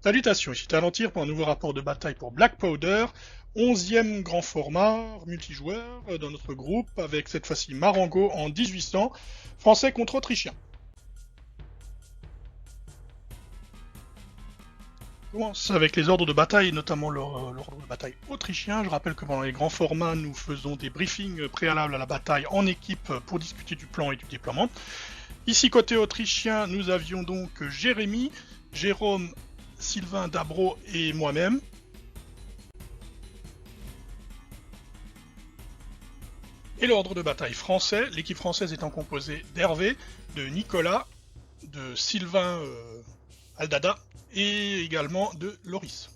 Salutations, ici Talentir pour un nouveau rapport de bataille pour Black Powder, 11e grand format multijoueur dans notre groupe, avec cette fois-ci Marengo en 1800, français contre autrichien. On commence avec les ordres de bataille, notamment l'ordre de bataille autrichien. Je rappelle que pendant les grands formats, nous faisons des briefings préalables à la bataille en équipe pour discuter du plan et du déploiement. Ici, côté autrichien, nous avions donc Jérémy, Jérôme, Sylvain, Dabro et moi-même. Et l'ordre de bataille français, l'équipe française étant composée d'Hervé, de Nicolas, de Sylvain Aldada et également de Loris.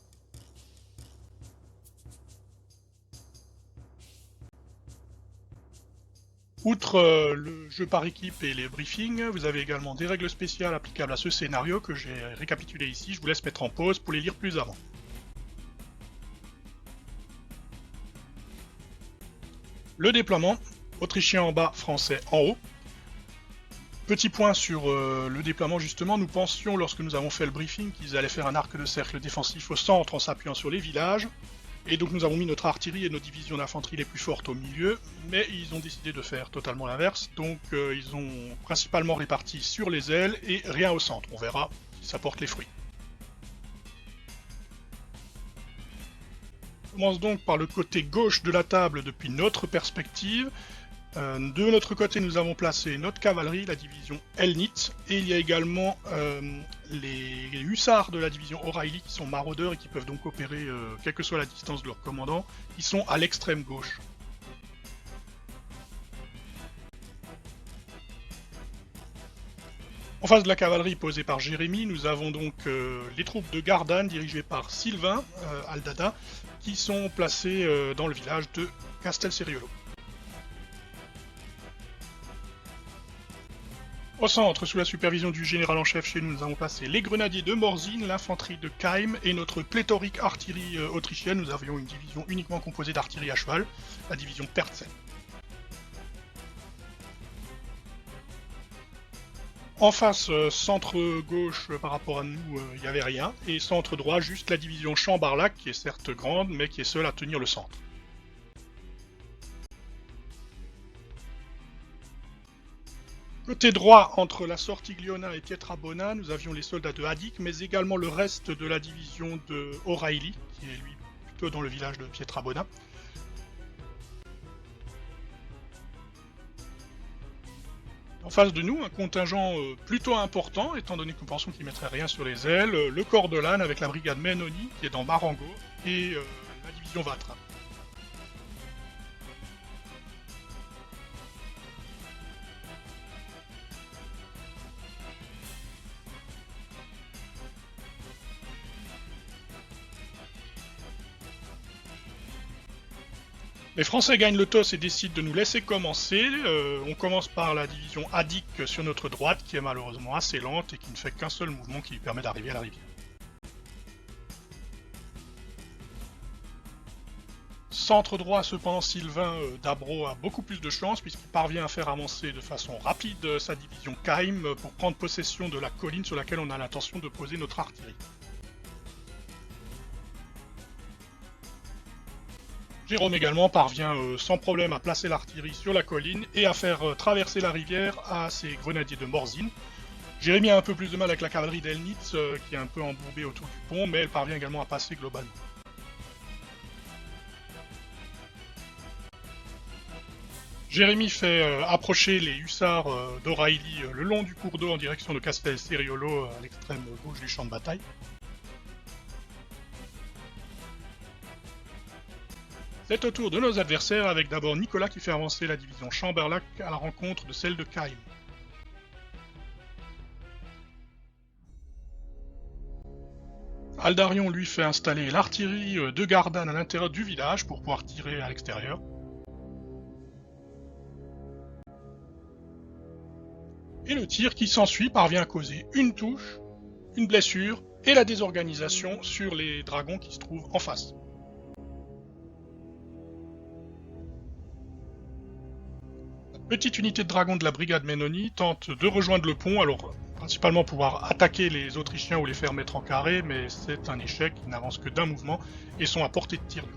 Outre le jeu par équipe et les briefings, vous avez également des règles spéciales applicables à ce scénario que j'ai récapitulé ici. Je vous laisse mettre en pause pour les lire plus avant. Le déploiement, autrichien en bas, français en haut. Petit point sur le déploiement justement, nous pensions lorsque nous avons fait le briefing qu'ils allaient faire un arc de cercle défensif au centre en s'appuyant sur les villages. Et donc nous avons mis notre artillerie et nos divisions d'infanterie les plus fortes au milieu, mais ils ont décidé de faire totalement l'inverse, donc ils ont principalement réparti sur les ailes et rien au centre. On verra si ça porte les fruits. On commence donc par le côté gauche de la table depuis notre perspective. De notre côté, nous avons placé notre cavalerie, la division Elnitz, et il y a également les hussards de la division O'Reilly qui sont maraudeurs et qui peuvent donc opérer, quelle que soit la distance de leur commandant, qui sont à l'extrême gauche. En face de la cavalerie posée par Jérémy, nous avons donc les troupes de Gardanne dirigées par Sylvain Aldada, qui sont placées dans le village de Castelseriolo. Au centre, sous la supervision du général en chef chez nous, nous avons placé les grenadiers de Morzine, l'infanterie de Keim et notre pléthorique artillerie autrichienne. Nous avions une division uniquement composée d'artillerie à cheval, la division Pertzen. En face, centre-gauche par rapport à nous, il n'y avait rien. Et centre-droit, juste la division Chambarlac, qui est certes grande, mais qui est seule à tenir le centre. Côté droit, entre la Sortigliona et Pietrabona, nous avions les soldats de Hadik, mais également le reste de la division de O'Reilly, qui est lui plutôt dans le village de Pietrabona. En face de nous, un contingent plutôt important, étant donné que nous pensons qu'il ne mettrait rien sur les ailes, le corps de l'âne avec la brigade Menoni, qui est dans Marengo, et la division Vatra. Les Français gagnent le toss et décident de nous laisser commencer. On commence par la division Hadik sur notre droite, qui est malheureusement assez lente et qui ne fait qu'un seul mouvement qui lui permet d'arriver à la rivière. Centre droit, cependant, Sylvain Dabro a beaucoup plus de chance puisqu'il parvient à faire avancer de façon rapide sa division Keim pour prendre possession de la colline sur laquelle on a l'intention de poser notre artillerie. Jérôme également parvient sans problème à placer l'artillerie sur la colline et à faire traverser la rivière à ses grenadiers de Morzine. Jérémy a un peu plus de mal avec la cavalerie d'Elnitz qui est un peu embourbée autour du pont, mais elle parvient également à passer globalement. Jérémy fait approcher les hussards d'O'Reilly le long du cours d'eau en direction de Castelseriolo à l'extrême gauche du champ de bataille. C'est au tour de nos adversaires avec d'abord Nicolas qui fait avancer la division Chamberlac à la rencontre de celle de Keim. Aldarion lui fait installer l'artillerie de Gardanne à l'intérieur du village pour pouvoir tirer à l'extérieur. Et le tir qui s'ensuit parvient à causer une touche, une blessure et la désorganisation sur les dragons qui se trouvent en face. Petite unité de dragons de la brigade Menoni tente de rejoindre le pont, alors principalement pouvoir attaquer les Autrichiens ou les faire mettre en carré, mais c'est un échec, ils n'avancent que d'un mouvement et sont à portée de tir du coup.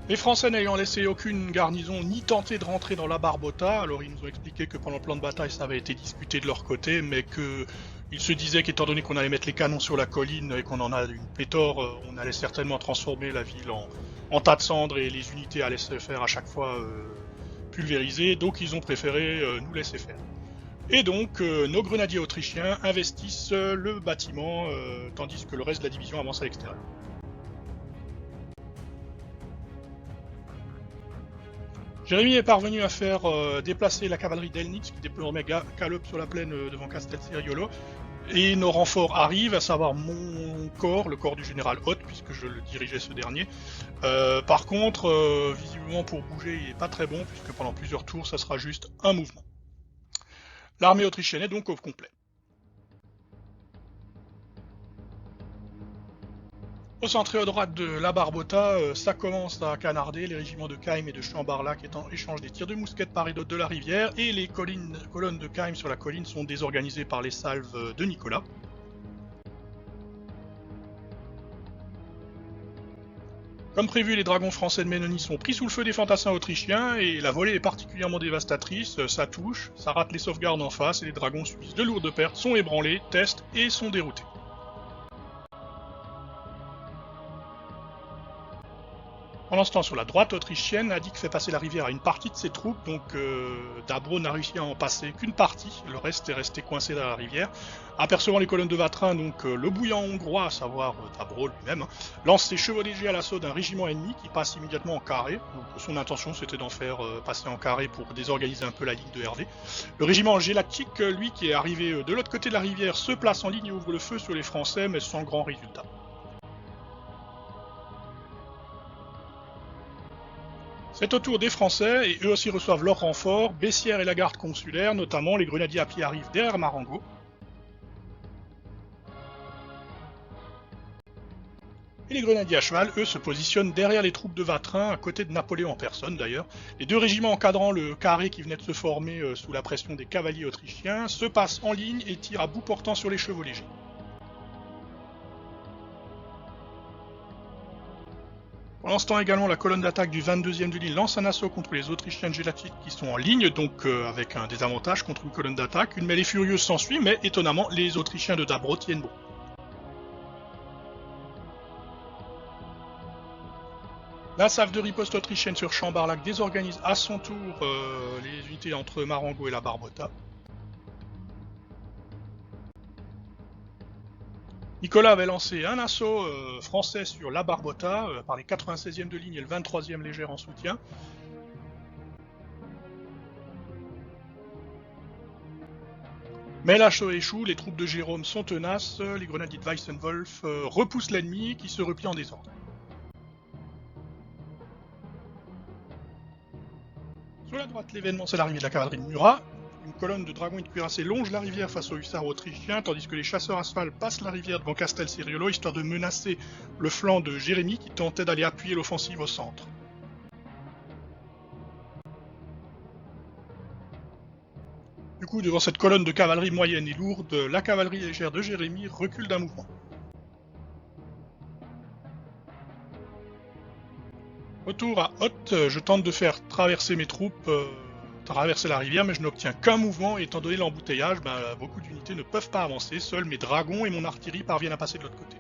Les Français n'ayant laissé aucune garnison ni tenté de rentrer dans la Barbota, alors ils nous ont expliqué que pendant le plan de bataille ça avait été discuté de leur côté, mais qu'ils se disaient qu'étant donné qu'on allait mettre les canons sur la colline et qu'on en a une pléthore, on allait certainement transformer la ville en tas de cendres et les unités allaient se faire à chaque fois pulvériser, donc ils ont préféré nous laisser faire. Et donc nos grenadiers autrichiens investissent le bâtiment tandis que le reste de la division avance à l'extérieur. Jérémy est parvenu à faire déplacer la cavalerie d'Elnitz, qui désormais galope sur la plaine devant Castel-Siriolo, et nos renforts arrivent, à savoir mon corps, le corps du général Hoth, puisque je le dirigeais ce dernier. Par contre, visiblement pour bouger, il n'est pas très bon, puisque pendant plusieurs tours, ça sera juste un mouvement. L'armée autrichienne est donc au complet. Au centre et à droite de la Barbota, ça commence à canarder, les régiments de Keim et de Chambarlac échangent des tirs de mousquet de part et d'autre de la rivière, et les colonnes de Keim sur la colline sont désorganisées par les salves de Nicolas. Comme prévu, les dragons français de Ménonie sont pris sous le feu des fantassins autrichiens, et la volée est particulièrement dévastatrice, ça touche, ça rate les sauvegardes en face, et les dragons subissent de lourdes pertes, sont ébranlés, testent et sont déroutés. Pendant ce temps, sur la droite autrichienne, Adik fait passer la rivière à une partie de ses troupes, donc Dabro n'a réussi à en passer qu'une partie, le reste est resté coincé dans la rivière. Apercevant les colonnes de Vatrin, donc le bouillant hongrois, à savoir Dabro lui-même, lance ses chevaux légers à l'assaut d'un régiment ennemi qui passe immédiatement en carré. Donc, son intention c'était d'en faire passer en carré pour désorganiser un peu la ligne de Hervé. Le régiment Gélatique, lui qui est arrivé de l'autre côté de la rivière, se place en ligne et ouvre le feu sur les Français, mais sans grand résultat. C'est au tour des Français, et eux aussi reçoivent leur renfort. Bessières et la garde consulaire, notamment les grenadiers à pied arrivent derrière Marengo. Et les grenadiers à cheval, eux, se positionnent derrière les troupes de Vatrin, à côté de Napoléon en personne d'ailleurs. Les deux régiments encadrant le carré qui venait de se former sous la pression des cavaliers autrichiens se passent en ligne et tirent à bout portant sur les chevaux légers. Pendant ce temps également, la colonne d'attaque du 22e de ligne lance un assaut contre les Autrichiens de Gélatique qui sont en ligne, donc avec un désavantage contre une colonne d'attaque. Une mêlée furieuse s'ensuit, mais étonnamment, les Autrichiens de Dabro tiennent bon. La salve de riposte autrichienne sur Chambarlac désorganise à son tour les unités entre Marengo et la Barbota. Nicolas avait lancé un assaut français sur la Barbota par les 96e de ligne et le 23e légère en soutien. Mais l'assaut échoue, les troupes de Jérôme sont tenaces, les grenadiers de Weissenwolf repoussent l'ennemi qui se replie en désordre. Sur la droite, l'événement c'est l'arrivée de la cavalerie de Murat. Une colonne de dragons et de cuirassés longe la rivière face aux hussards autrichiens, tandis que les chasseurs à cheval passent la rivière devant Castel-Siriolo, histoire de menacer le flanc de Jérémy qui tentait d'aller appuyer l'offensive au centre. Du coup, devant cette colonne de cavalerie moyenne et lourde, la cavalerie légère de Jérémy recule d'un mouvement. Retour à Hoth, je tente de faire traverser mes troupes, traverser la rivière, mais je n'obtiens qu'un mouvement, et étant donné l'embouteillage, beaucoup d'unités ne peuvent pas avancer, seuls mes dragons et mon artillerie parviennent à passer de l'autre côté.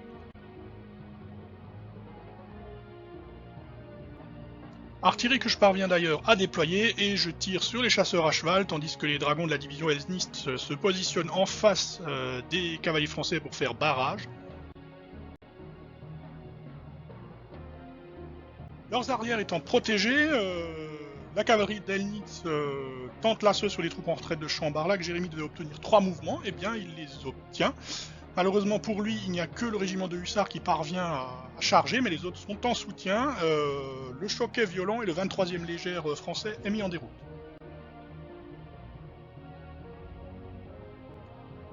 Artillerie que je parviens d'ailleurs à déployer, et je tire sur les chasseurs à cheval, tandis que les dragons de la division Elsnist se positionnent en face des cavaliers français pour faire barrage. Leurs arrières étant protégés, la cavalerie d'Elnitz tente l'assaut sur les troupes en retraite de Chambarlac. Jérémy devait obtenir 3 mouvements, et bien il les obtient. Malheureusement pour lui, il n'y a que le régiment de hussards qui parvient à charger, mais les autres sont en soutien. Le choc est violent et le 23e légère français est mis en déroute.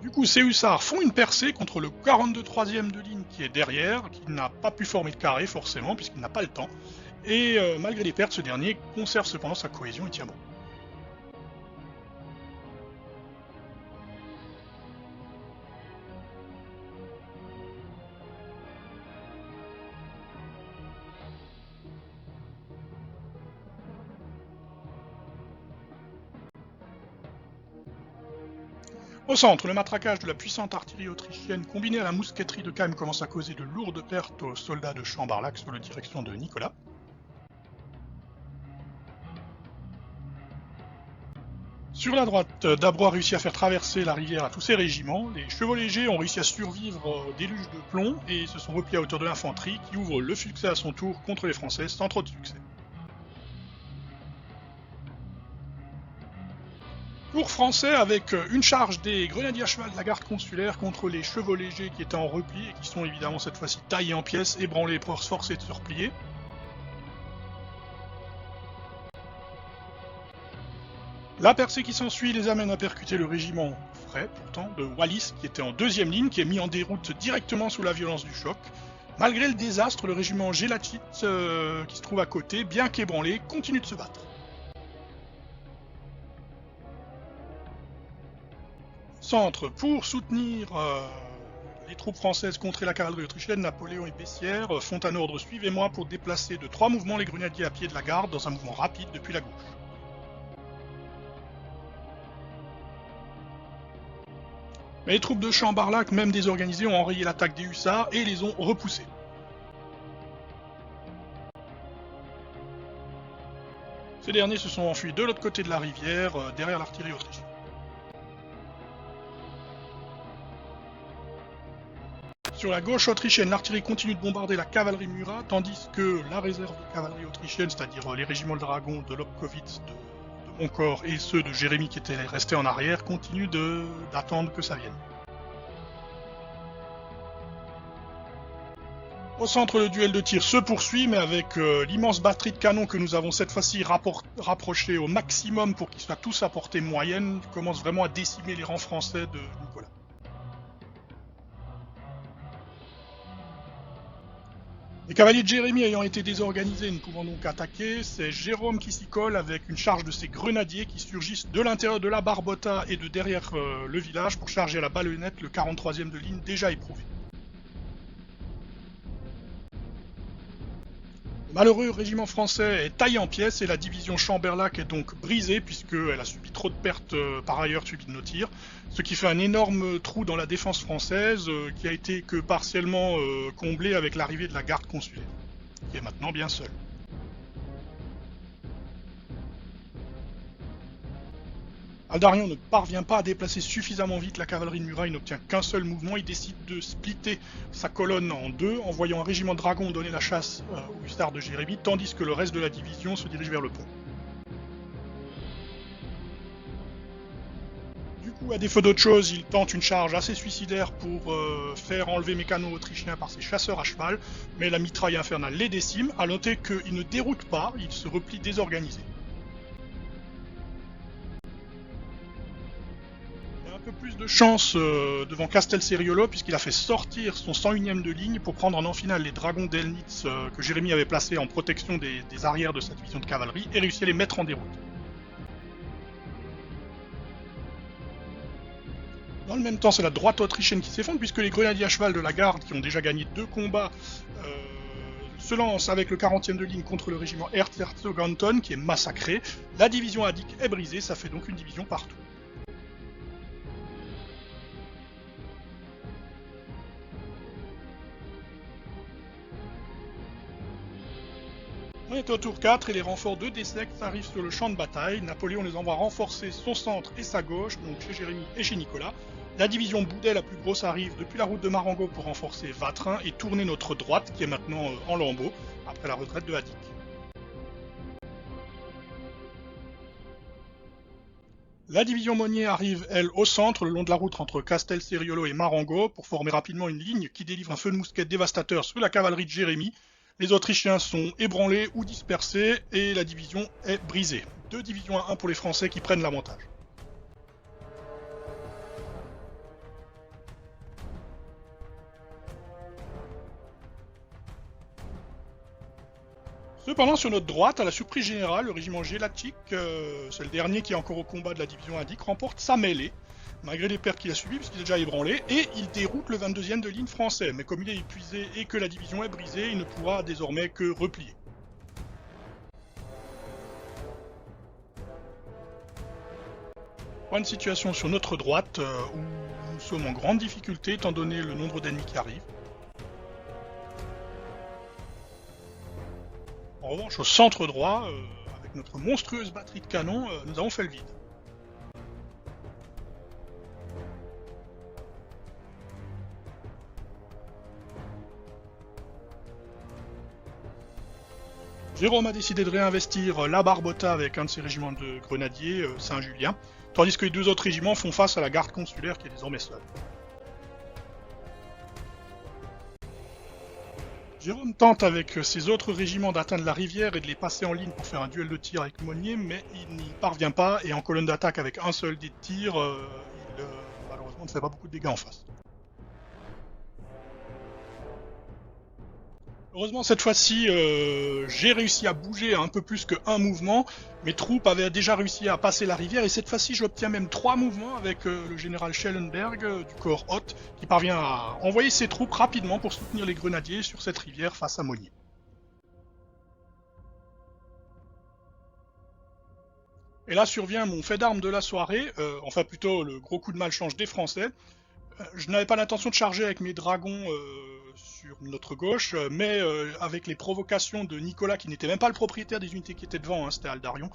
Du coup, ces hussards font une percée contre le 42 troisième de ligne qui est derrière, qui n'a pas pu former de carré forcément, puisqu'il n'a pas le temps. Et malgré les pertes, ce dernier conserve cependant sa cohésion et tient bon. Au centre, le matraquage de la puissante artillerie autrichienne combiné à la mousqueterie de Keim commence à causer de lourdes pertes aux soldats de Chambarlac sous la direction de Nicolas. Sur la droite, Dabrois réussit à faire traverser la rivière à tous ses régiments. Les chevaux légers ont réussi à survivre au déluge de plomb et se sont repliés à hauteur de l'infanterie qui ouvre le succès à son tour contre les Français sans trop de succès. Tour français avec une charge des grenadiers à cheval de la garde consulaire contre les chevaux légers qui étaient en repli et qui sont évidemment cette fois-ci taillés en pièces, ébranlés pour se forcer de se replier. La percée qui s'ensuit les amène à percuter le régiment frais, pourtant, de Wallis, qui était en deuxième ligne, qui est mis en déroute directement sous la violence du choc. Malgré le désastre, le régiment Gélatchit, qui se trouve à côté, bien qu'ébranlé, continue de se battre. Centre, pour soutenir les troupes françaises contre la cavalerie autrichienne, Napoléon et Bessières font un ordre « Suivez-moi » pour déplacer de 3 mouvements les grenadiers à pied de la garde dans un mouvement rapide depuis la gauche. Mais les troupes de Chambarlac, même désorganisées, ont enrayé l'attaque des hussards et les ont repoussés. Ces derniers se sont enfuis de l'autre côté de la rivière, derrière l'artillerie autrichienne. Sur la gauche autrichienne, l'artillerie continue de bombarder la cavalerie Murat, tandis que la réserve de cavalerie autrichienne, c'est-à-dire les régiments de dragons de Lobkowitz, de Montcor et ceux de Jérémy qui étaient restés en arrière, continuent d'attendre que ça vienne. Au centre, le duel de tir se poursuit, mais avec l'immense batterie de canons que nous avons cette fois-ci rapprochée au maximum pour qu'ils soient tous à portée moyenne, commence vraiment à décimer les rangs français de Nicolas. Les cavaliers de Jérémy ayant été désorganisés et ne pouvant donc attaquer, c'est Jérôme qui s'y colle avec une charge de ses grenadiers qui surgissent de l'intérieur de la Barbota et de derrière le village pour charger à la baïonnette le 43e de ligne déjà éprouvé. Le malheureux régiment français est taillé en pièces et la division Chamberlac est donc brisée puisqu'elle a subi trop de pertes par ailleurs suivies de nos tirs, ce qui fait un énorme trou dans la défense française qui a été que partiellement comblé avec l'arrivée de la garde consulaire, qui est maintenant bien seule. Aldarion ne parvient pas à déplacer suffisamment vite la cavalerie de Murat, il n'obtient qu'un seul mouvement, il décide de splitter sa colonne en deux, envoyant un régiment de dragons donner la chasse aux hussards de Jérémy, tandis que le reste de la division se dirige vers le pont. Du coup, à défaut d'autre chose, il tente une charge assez suicidaire pour faire enlever mes canons autrichiens par ses chasseurs à cheval, mais la mitraille infernale les décime, à noter qu'il ne déroute pas, il se replie désorganisé. Un peu plus de chance devant Castelceriolo puisqu'il a fait sortir son 101ème de ligne pour prendre en finale les dragons d'Elnitz que Jérémy avait placés en protection des arrières de sa division de cavalerie et réussi à les mettre en déroute. Dans le même temps, c'est la droite autrichienne qui s'effondre puisque les grenadiers à cheval de la garde, qui ont déjà gagné 2 combats, se lancent avec le 40e de ligne contre le régiment Erzherzoganton qui est massacré. La division Adik est brisée, ça fait donc une division partout. On est au tour 4 et les renforts de Dessec arrivent sur le champ de bataille. Napoléon les envoie renforcer son centre et sa gauche, donc chez Jérémy et chez Nicolas. La division Boudet, la plus grosse, arrive depuis la route de Marengo pour renforcer Vatrin et tourner notre droite, qui est maintenant en lambeaux, après la retraite de Hadik. La division Monnier arrive, elle, au centre, le long de la route entre Castelceriolo et Marengo, pour former rapidement une ligne qui délivre un feu de mousquet dévastateur sur la cavalerie de Jérémy. Les Autrichiens sont ébranlés ou dispersés et la division est brisée. 2 divisions à 1 pour les Français qui prennent l'avantage. Cependant, sur notre droite, à la surprise générale, le régiment Gélatique, c'est le dernier qui est encore au combat de la division indique, remporte sa mêlée, malgré les pertes qu'il a subies, puisqu'il est déjà ébranlé, et il déroute le 22e de ligne français. Mais comme il est épuisé et que la division est brisée, il ne pourra désormais que replier. Une situation sur notre droite, où nous sommes en grande difficulté, étant donné le nombre d'ennemis qui arrivent. En revanche, au centre droit, avec notre monstrueuse batterie de canon, nous avons fait le vide. Jérôme a décidé de réinvestir la Barbota avec un de ses régiments de grenadiers, Saint-Julien, tandis que les deux autres régiments font face à la garde consulaire qui est désormais seule. Jérôme tente avec ses autres régiments d'atteindre la rivière et de les passer en ligne pour faire un duel de tir avec Monnier, mais il n'y parvient pas, et en colonne d'attaque avec un seul dé de tir, il malheureusement ne fait pas beaucoup de dégâts en face. Heureusement, cette fois-ci, j'ai réussi à bouger un peu plus qu'un mouvement. Mes troupes avaient déjà réussi à passer la rivière, et cette fois-ci, j'obtiens même 3 mouvements avec le général Schellenberg du corps Hoth, qui parvient à envoyer ses troupes rapidement pour soutenir les grenadiers sur cette rivière face à Monnier. Et là survient mon fait d'armes de la soirée, enfin plutôt le gros coup de malchance des Français. Je n'avais pas l'intention de charger avec mes dragons sur notre gauche, mais avec les provocations de Nicolas, qui n'était même pas le propriétaire des unités qui étaient devant, hein, c'était Aldarion,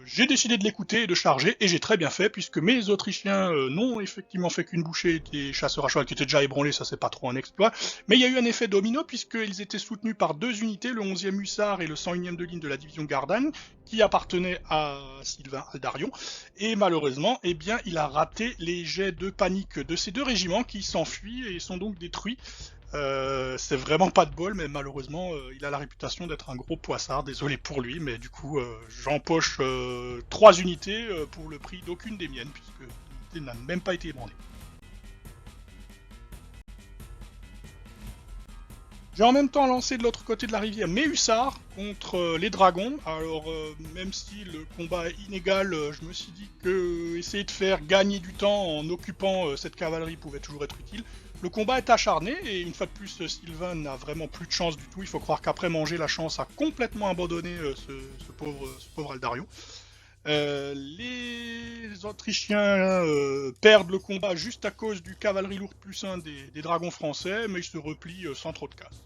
j'ai décidé de l'écouter et de charger, et j'ai très bien fait, puisque mes Autrichiens n'ont effectivement fait qu'une bouchée des chasseurs à cheval qui étaient déjà ébranlés, ça c'est pas trop un exploit, mais il y a eu un effet domino, puisqu'ils étaient soutenus par 2 unités, le 11e Hussard et le 101e de ligne de la division Gardanne, qui appartenaient à Sylvain Aldarion, et malheureusement, eh bien, il a raté les jets de panique de ces 2 régiments qui s'enfuient et sont donc détruits. C'est vraiment pas de bol, mais malheureusement, il a la réputation d'être un gros poissard, désolé pour lui, mais du coup, j'empoche 3 unités pour le prix d'aucune des miennes, puisque l'unité n'a même pas été ébranlée. J'ai en même temps lancé de l'autre côté de la rivière mes hussards contre les dragons. Alors, même si le combat est inégal, je me suis dit que essayer de faire gagner du temps en occupant cette cavalerie pouvait toujours être utile. Le combat est acharné, et une fois de plus, Sylvain n'a vraiment plus de chance du tout. Il faut croire qu'après manger, la chance a complètement abandonné ce pauvre Aldarion. Les Autrichiens perdent le combat juste à cause du cavalerie lourde plus 1 des dragons français, mais ils se replient sans trop de casse.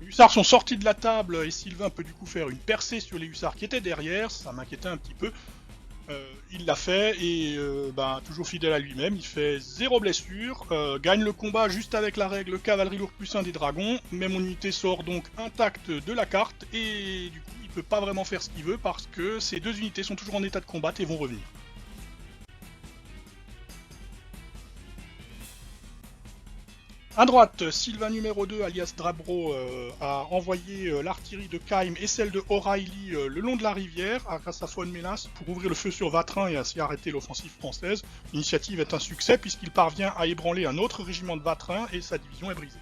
Les hussards sont sortis de la table, et Sylvain peut du coup faire une percée sur les hussards qui étaient derrière, ça m'inquiétait un petit peu. Il l'a fait, et toujours fidèle à lui-même, il fait 0 blessure, gagne le combat juste avec la règle cavalerie lourde plus 1 des dragons, mais mon unité sort donc intacte de la carte, et du coup il peut pas vraiment faire ce qu'il veut parce que ces 2 unités sont toujours en état de combattre et vont revenir. À droite, Sylvain numéro 2, alias Drabro, a envoyé l'artillerie de Keim et celle de O'Reilly le long de la rivière, grâce à Von Mélas, pour ouvrir le feu sur Vatrin et ainsi arrêter l'offensive française. L'initiative est un succès puisqu'il parvient à ébranler un autre régiment de Vatrin et sa division est brisée.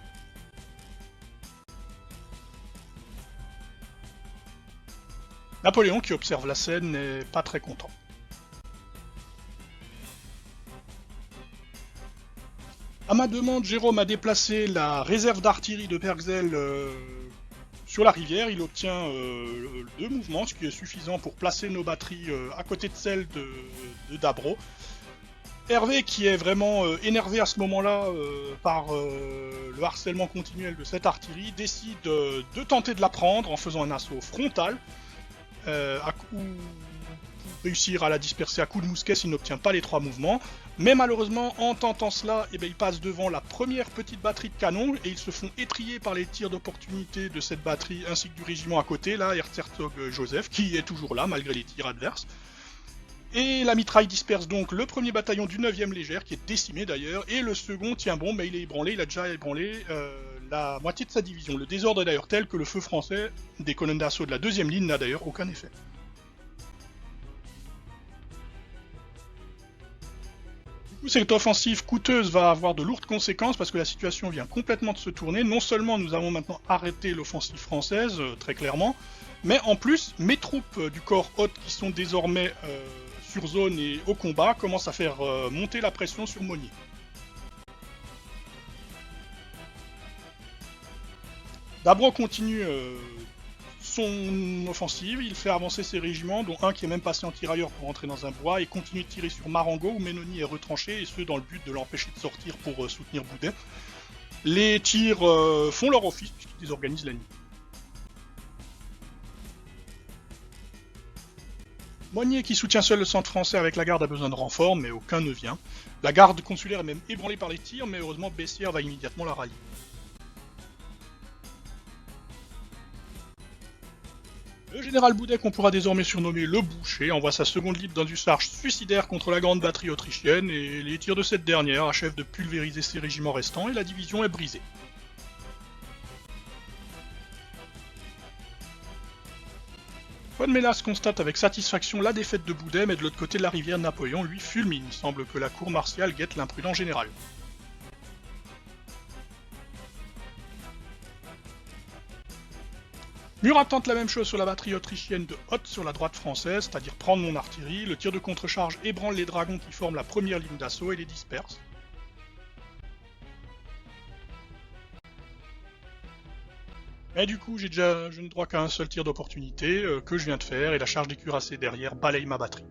Napoléon, qui observe la scène, n'est pas très content. À ma demande, Jérôme a déplacé la réserve d'artillerie de Perxel sur la rivière. Il obtient 2 mouvements, ce qui est suffisant pour placer nos batteries à côté de celles de Dabro. Hervé, qui est vraiment énervé à ce moment-là par le harcèlement continuel de cette artillerie, décide de tenter de la prendre en faisant un assaut frontal, pour réussir à la disperser à coups de mousquet s'il n'obtient pas les 3 mouvements. Mais malheureusement, en tentant cela, ils passent devant la première petite batterie de canon et ils se font étrier par les tirs d'opportunité de cette batterie ainsi que du régiment à côté, là, Erzherzog Joseph, qui est toujours là malgré les tirs adverses. Et la mitraille disperse donc le premier bataillon du 9e légère, qui est décimé d'ailleurs, et le second tient bon, mais il est ébranlé, il a déjà ébranlé la moitié de sa division. Le désordre est d'ailleurs tel que le feu français des colonnes d'assaut de la 2e ligne n'a d'ailleurs aucun effet. Cette offensive coûteuse va avoir de lourdes conséquences parce que la situation vient complètement de se tourner. Non seulement nous avons maintenant arrêté l'offensive française, très clairement, mais en plus, mes troupes du corps Hoth qui sont désormais sur zone et au combat commencent à faire monter la pression sur Monnier. Dabro continue son offensive, il fait avancer ses régiments, dont un qui est même passé en tirailleur pour entrer dans un bois, et continue de tirer sur Marengo où Menoni est retranché, et ce dans le but de l'empêcher de sortir pour soutenir Boudet. Les tirs font leur office puisqu'ils désorganisent l'ennemi. Monnier qui soutient seul le centre français avec la garde a besoin de renfort, mais aucun ne vient. La garde consulaire est même ébranlée par les tirs, mais heureusement Bessières va immédiatement la rallier. Le général Boudet, qu'on pourra désormais surnommer le Boucher, envoie sa seconde ligne dans une charge suicidaire contre la grande batterie autrichienne, et les tirs de cette dernière achèvent de pulvériser ses régiments restants et la division est brisée. Von Mélas constate avec satisfaction la défaite de Boudet, mais de l'autre côté de la rivière, Napoléon lui fulmine. Il semble que la cour martiale guette l'imprudent général. Murat tente la même chose sur la batterie autrichienne de Hoth sur la droite française, c'est-à-dire prendre mon artillerie. Le tir de contre-charge ébranle les dragons qui forment la première ligne d'assaut et les disperse. Mais du coup, je n'ai droit qu'à un seul tir d'opportunité que je viens de faire, et la charge des cuirassés derrière balaye ma batterie.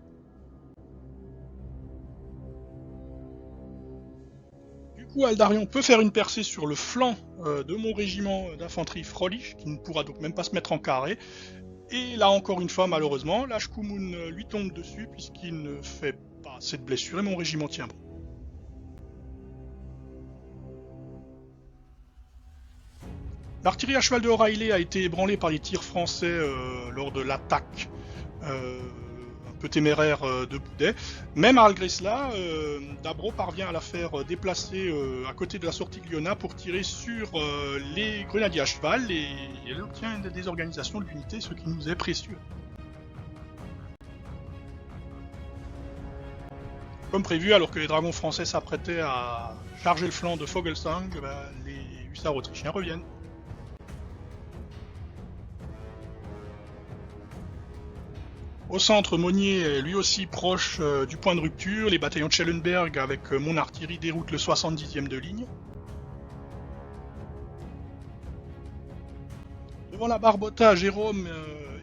Du coup, Aldarion peut faire une percée sur le flanc de mon régiment d'infanterie Frolich, qui ne pourra donc même pas se mettre en carré. Et là, encore une fois, malheureusement, l'Ashkumun lui tombe dessus puisqu'il ne fait pas assez de blessures et mon régiment tient bon. L'artillerie à cheval de O'Reilly a été ébranlée par les tirs français lors de l'attaque un peu téméraire de Boudet. Mais malgré cela, Dabro parvient à la faire déplacer à côté de la sortie Gliona pour tirer sur les grenadiers à cheval et elle obtient une désorganisation de l'unité, ce qui nous est précieux. Comme prévu, alors que les dragons français s'apprêtaient à charger le flanc de Fogelsang, les hussards autrichiens reviennent. Au centre, Monnier est lui aussi proche du point de rupture. Les bataillons de Schellenberg avec mon artillerie déroutent le 70e de ligne. Devant la Barbotta, Jérôme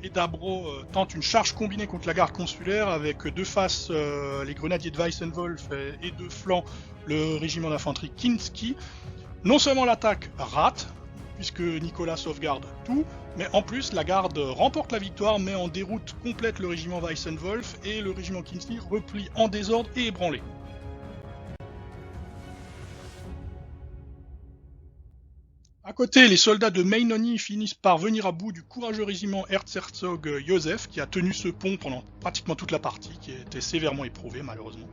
et Dabro tentent une charge combinée contre la garde consulaire avec de face les grenadiers de Weissenwolf et de flanc le régiment d'infanterie Kinski. Non seulement l'attaque rate, puisque Nicolas sauvegarde tout, mais en plus la garde remporte la victoire, mais en déroute complète le régiment Weissenwolf et le régiment Kinski replie en désordre et ébranlé. À côté, les soldats de Meinoni finissent par venir à bout du courageux régiment Erzherzog Joseph qui a tenu ce pont pendant pratiquement toute la partie, qui était sévèrement éprouvé malheureusement.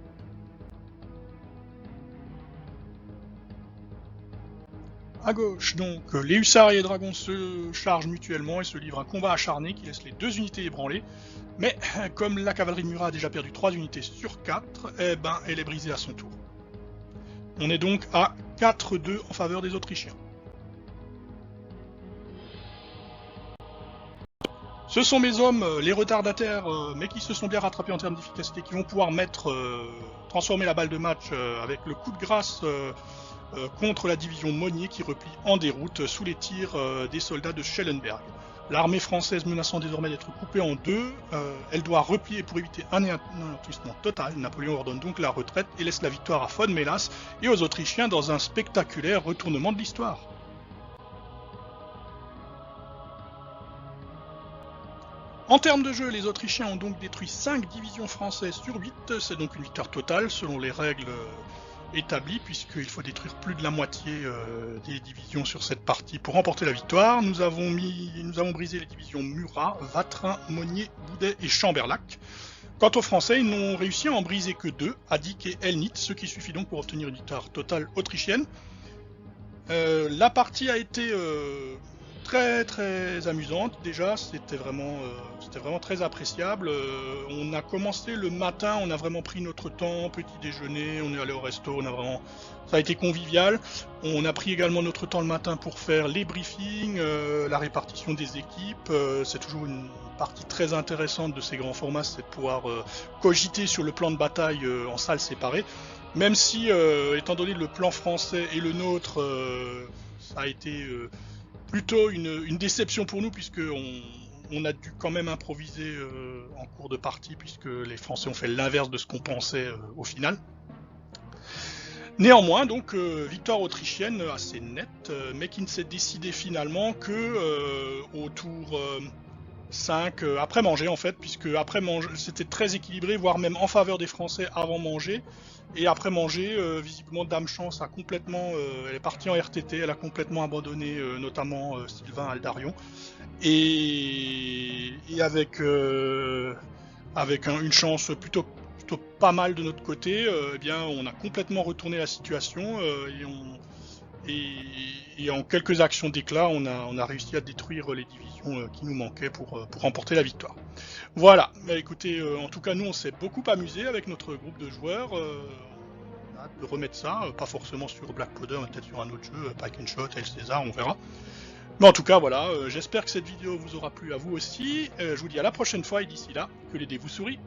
À gauche, donc, les hussards et les dragons se chargent mutuellement et se livrent un combat acharné qui laisse les deux unités ébranlées. Mais comme la cavalerie de Murat a déjà perdu 3 unités sur 4, elle est brisée à son tour. On est donc à 4-2 en faveur des Autrichiens. Ce sont mes hommes, les retardataires, mais qui se sont bien rattrapés en termes d'efficacité, qui vont pouvoir transformer la balle de match avec le coup de grâce contre la division Monnier qui replie en déroute sous les tirs des soldats de Schellenberg. L'armée française menaçant désormais d'être coupée en deux, elle doit replier pour éviter un anéantissement total. Napoléon ordonne donc la retraite et laisse la victoire à von Mélas et aux Autrichiens dans un spectaculaire retournement de l'histoire. En termes de jeu, les Autrichiens ont donc détruit 5 divisions françaises sur 8, c'est donc une victoire totale selon les règles établies, puisqu'il faut détruire plus de la moitié des divisions sur cette partie pour remporter la victoire. Nous avons brisé les divisions Murat, Vatrin, Monnier, Boudet et Chamberlac. Quant aux Français, ils n'ont réussi à en briser que 2, Adik et Elnit, ce qui suffit donc pour obtenir une victoire totale autrichienne. La partie a été très amusante. Déjà, c'était vraiment très appréciable. On a commencé le matin, on a vraiment pris notre temps, petit déjeuner, on est allé au resto, ça a été convivial. On a pris également notre temps le matin pour faire les briefings, la répartition des équipes. C'est toujours une partie très intéressante de ces grands formats, c'est de pouvoir cogiter sur le plan de bataille en salles séparées. Même si, étant donné le plan français et le nôtre, ça a été plutôt une déception pour nous, puisque on a dû quand même improviser en cours de partie, puisque les Français ont fait l'inverse de ce qu'on pensait au final. Néanmoins, donc, victoire autrichienne assez nette, mais qui ne s'est décidée finalement que au tour 5, après manger en fait, puisque après manger, c'était très équilibré, voire même en faveur des Français avant manger. Et après manger, visiblement Dame Chance a complètement, elle est partie en RTT, elle a complètement abandonné notamment Sylvain Aldarion. Et avec une chance plutôt pas mal de notre côté, eh bien on a complètement retourné la situation et en quelques actions d'éclat, on a réussi à détruire les divisions qui nous manquaient pour remporter la victoire. Voilà, bah, écoutez, en tout cas nous on s'est beaucoup amusé avec notre groupe de joueurs. On a hâte de remettre ça, pas forcément sur Black Powder, mais peut-être sur un autre jeu, Pike and Shot, El César, on verra. Mais en tout cas voilà, j'espère que cette vidéo vous aura plu à vous aussi. Je vous dis à la prochaine fois et d'ici là, que les dés vous sourient.